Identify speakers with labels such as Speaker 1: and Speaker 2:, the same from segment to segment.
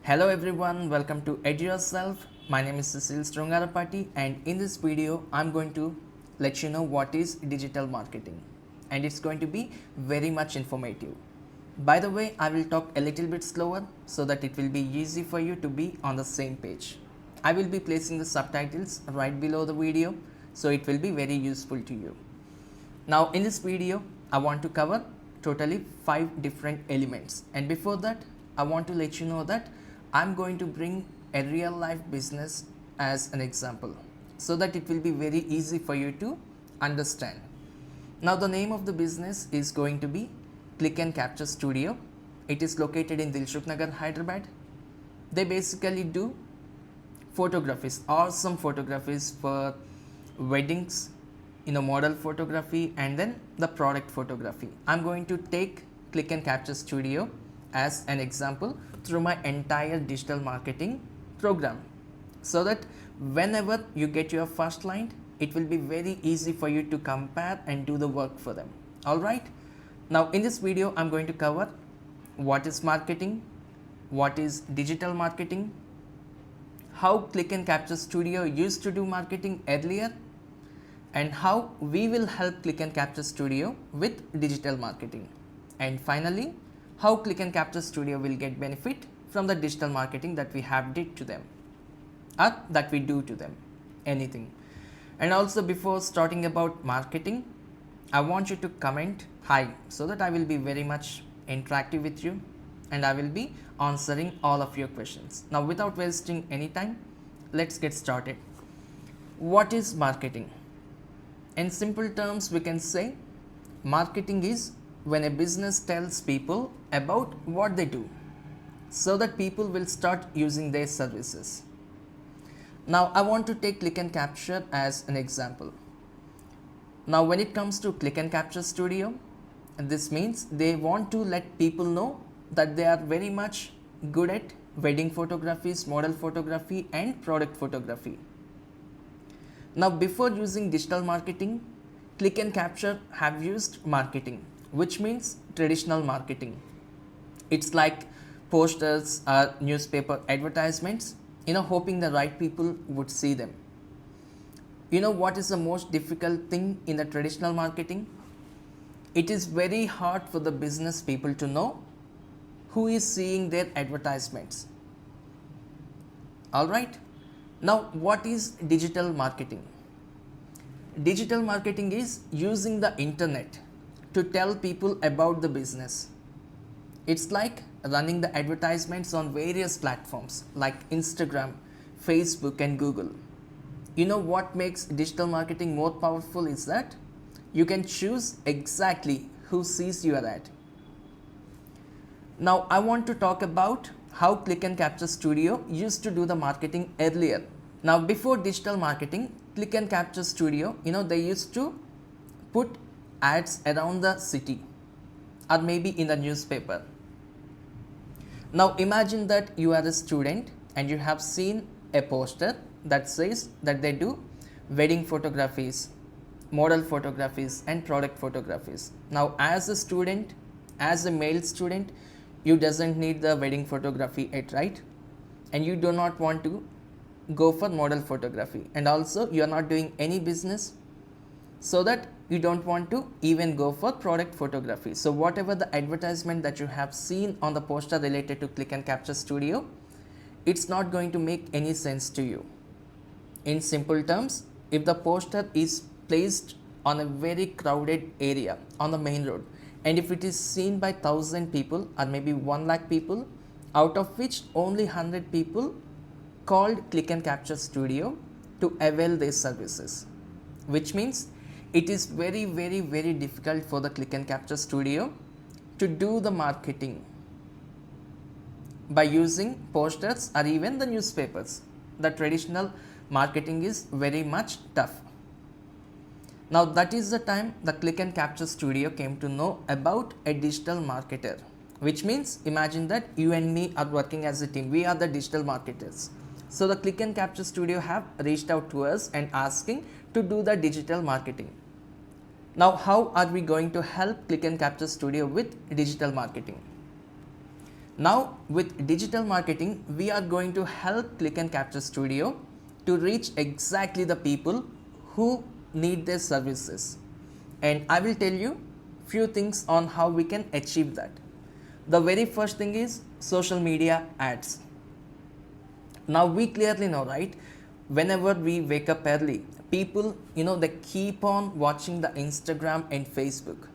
Speaker 1: Hello everyone, welcome to Edurself. My name is Dilsukhnagar and in this video I'm going to let you know what is digital marketing and it's going to be very much informative. By the way, I will talk a little bit slower so that it will be easy for you to be on the same page. I will be placing the subtitles right below the video so it will be very useful to you. Now in this video I want to cover totally 5 different elements, and before that I want to let you know that I'm going to bring a real life business as an example so that it will be very easy for you to understand. Now the name of the business is going to be Click and Capture Studio. It is located in Dilsukhnagar, Hyderabad. They basically do photographies, awesome photographies for weddings, model photography and then the product photography. I'm going to take Click and Capture Studio as an example through my entire digital marketing program so that whenever you get your first client, it will be very easy for you to compare and do the work for them. Alright, now in this video I'm going to cover what is marketing, what is digital marketing, how Click and Capture Studio used to do marketing earlier, and how we will help Click and Capture Studio with digital marketing, and finally how Click and Capture Studio will get benefit from the digital marketing that we have did to them or that we do to them, anything. And also before starting about marketing, I want you to comment hi so that I will be very much interactive with you and I will be answering all of your questions. Now without wasting any time, let's get started. What is marketing? In simple terms, we can say marketing is when a business tells people about what they do so that people will start using their services. Now I want to take Click and Capture as an example. Now when it comes to Click and Capture Studio, this means they want to let people know that they are very much good at wedding photographies, model photography and product photography. Now before using digital marketing, Click and Capture have used marketing, which means traditional marketing. It's like posters or newspaper advertisements, hoping the right people would see them. You know what is the most difficult thing in the traditional marketing? It is very hard for the business people to know who is seeing their advertisements. Alright, now what is digital marketing? Digital marketing is using the internet to tell people about the business. It's like running the advertisements on various platforms like Instagram, Facebook and Google. You know what makes digital marketing more powerful is that you can choose exactly who sees your ad. Now I want to talk about how Click and Capture Studio used to do the marketing earlier. Now before digital marketing, Click and Capture Studio, they used to put ads around the city or maybe in the newspaper. Now imagine that you are a student and you have seen a poster that says that they do wedding photographies, model photographies and product photographies. Now as a student, as a male student, you doesn't need the wedding photography yet, right? And you do not want to go for model photography, and also you are not doing any business so that you don't want to even go for product photography. So whatever the advertisement that you have seen on the poster related to Click and Capture Studio, it's not going to make any sense to you. In simple terms, if the poster is placed on a very crowded area on the main road, and if it is seen by 1,000 people or maybe 1 lakh people, out of which only 100 people called Click and Capture Studio to avail their services, which means it is very difficult for the Click and Capture Studio to do the marketing by using posters or even the newspapers. The traditional marketing is very much tough. Now that is the time the Click and Capture Studio came to know about a digital marketer, which means imagine that you and me are working as a team. We are the digital marketers. So the Click and Capture Studio have reached out to us and asking to do the digital marketing. Now how are we going to help Click and Capture Studio with digital marketing? Now with digital marketing, we are going to help Click and Capture Studio to reach exactly the people who need their services. And I will tell you few things on how we can achieve that. The very first thing is social media ads. Now we clearly know, right? Whenever we wake up early, people, they keep on watching the Instagram and Facebook.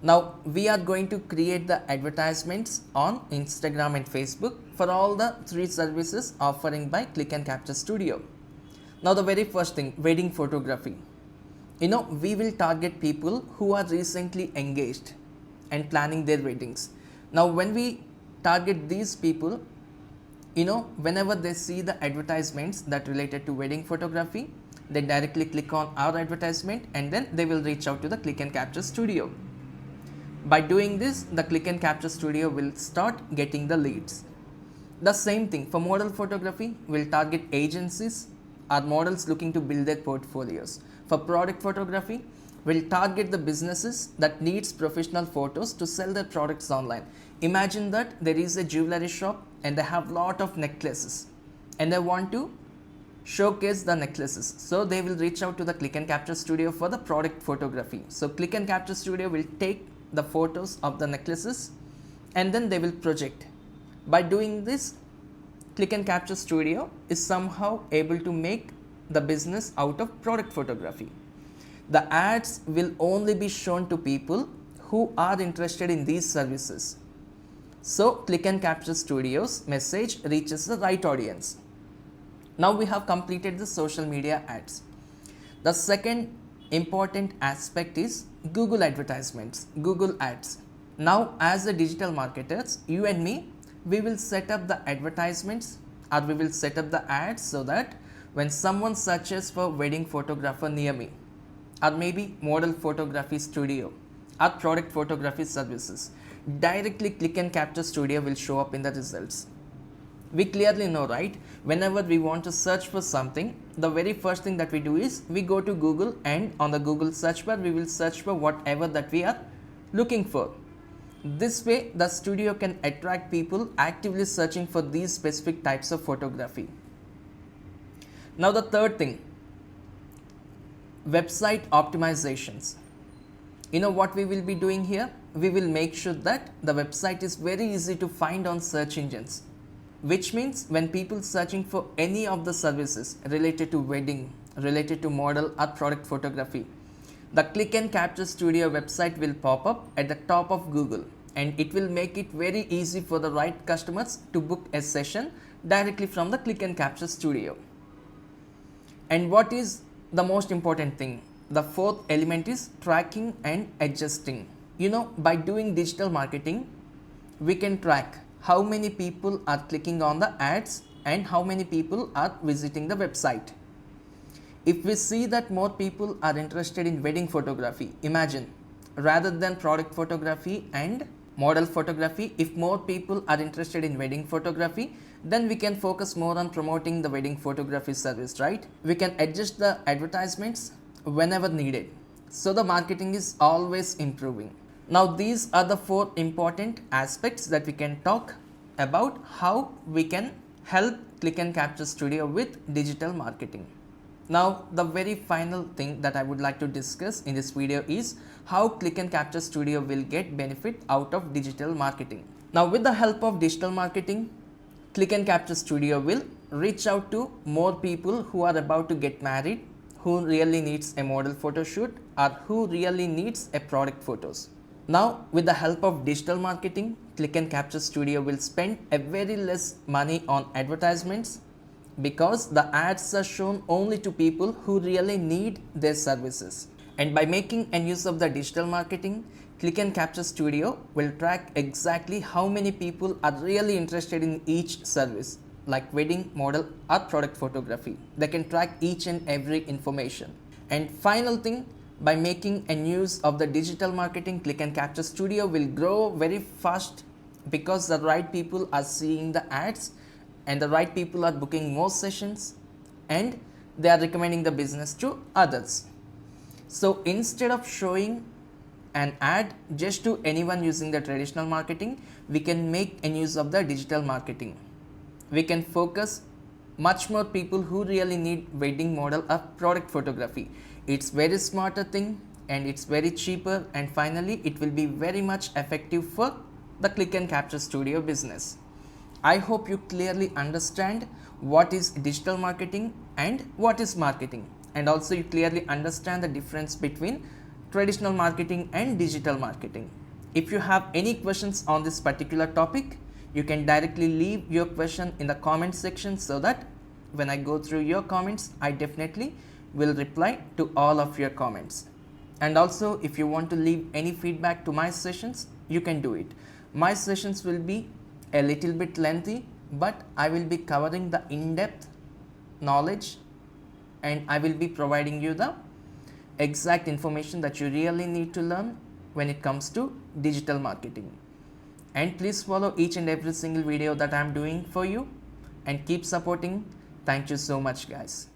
Speaker 1: Now we are going to create the advertisements on Instagram and Facebook for all the three services offering by Click and Capture Studio. Now the very first thing, wedding photography. We will target people who are recently engaged and planning their weddings. Now when we target these people, whenever they see the advertisements that related to wedding photography, they directly click on our advertisement and then they will reach out to the Click and Capture Studio. By doing this, the Click and Capture Studio will start getting the leads. The same thing for model photography, we'll target agencies or models looking to build their portfolios. For product photography, we'll target the businesses that needs professional photos to sell their products online. Imagine that there is a jewelry shop and they have lot of necklaces and they want to showcase the necklaces. So they will reach out to the Click and Capture Studio for the product photography. So Click and Capture Studio will take the photos of the necklaces and then they will project. By doing this, Click and Capture Studio is somehow able to make the business out of product photography. The ads will only be shown to people who are interested in these services. So Click and Capture Studio's message reaches the right audience. Now we have completed the social media ads. The second important aspect is Google advertisements, Google ads. Now as a digital marketers, you and me, we will set up the advertisements or we will set up the ads so that when someone searches for wedding photographer near me or maybe model photography studio or product photography services, directly Click and Capture Studio will show up in the results. We clearly know, right? Whenever we want to search for something, the very first thing that we do is we go to Google and on the Google search bar, we will search for whatever that we are looking for. This way, the studio can attract people actively searching for these specific types of photography. Now the third thing, website optimizations. What we will be doing here? We will make sure that the website is very easy to find on search engines. Which means when people searching for any of the services related to wedding, related to model or product photography, the Click and Capture Studio website will pop up at the top of Google and it will make it very easy for the right customers to book a session directly from the Click and Capture Studio. And what is the most important thing? The fourth element is tracking and adjusting. By doing digital marketing, we can track how many people are clicking on the ads and how many people are visiting the website. If we see that more people are interested in wedding photography, imagine, rather than product photography and model photography, if more people are interested in wedding photography, then we can focus more on promoting the wedding photography service, right? We can adjust the advertisements whenever needed. So the marketing is always improving. Now these are the four important aspects that we can talk about how we can help Click and Capture Studio with digital marketing. Now the very final thing that I would like to discuss in this video is how Click and Capture Studio will get benefit out of digital marketing. Now with the help of digital marketing, Click and Capture Studio will reach out to more people who are about to get married, who really needs a model photo shoot or who really needs a product photos. Now with the help of digital marketing, Click and Capture Studio will spend a very less money on advertisements because the ads are shown only to people who really need their services. And by making a use of the digital marketing, Click and Capture Studio will track exactly how many people are really interested in each service, like wedding, model or product photography. They can track each and every information. And final thing, by making a use of the digital marketing, Click and Capture Studio will grow very fast because the right people are seeing the ads and the right people are booking more sessions and they are recommending the business to others. So instead of showing an ad just to anyone using the traditional marketing, we can make an use of the digital marketing. We can focus much more people who really need wedding model of product photography. It's very smarter thing and it's very cheaper, and finally it will be very much effective for the click and capture studio business. I hope you clearly understand what is digital marketing and what is marketing, and also you clearly understand the difference between traditional marketing and digital marketing. If you have any questions on this particular topic, you can directly leave your question in the comment section, so that when I go through your comments, I definitely will reply to all of your comments. And also, if you want to leave any feedback to my sessions, you can do it. My sessions will be a little bit lengthy, but I will be covering the in-depth knowledge, and I will be providing you the exact information that you really need to learn when it comes to digital marketing. And please follow each and every single video that I am doing for you, and keep supporting. Thank you so much, guys.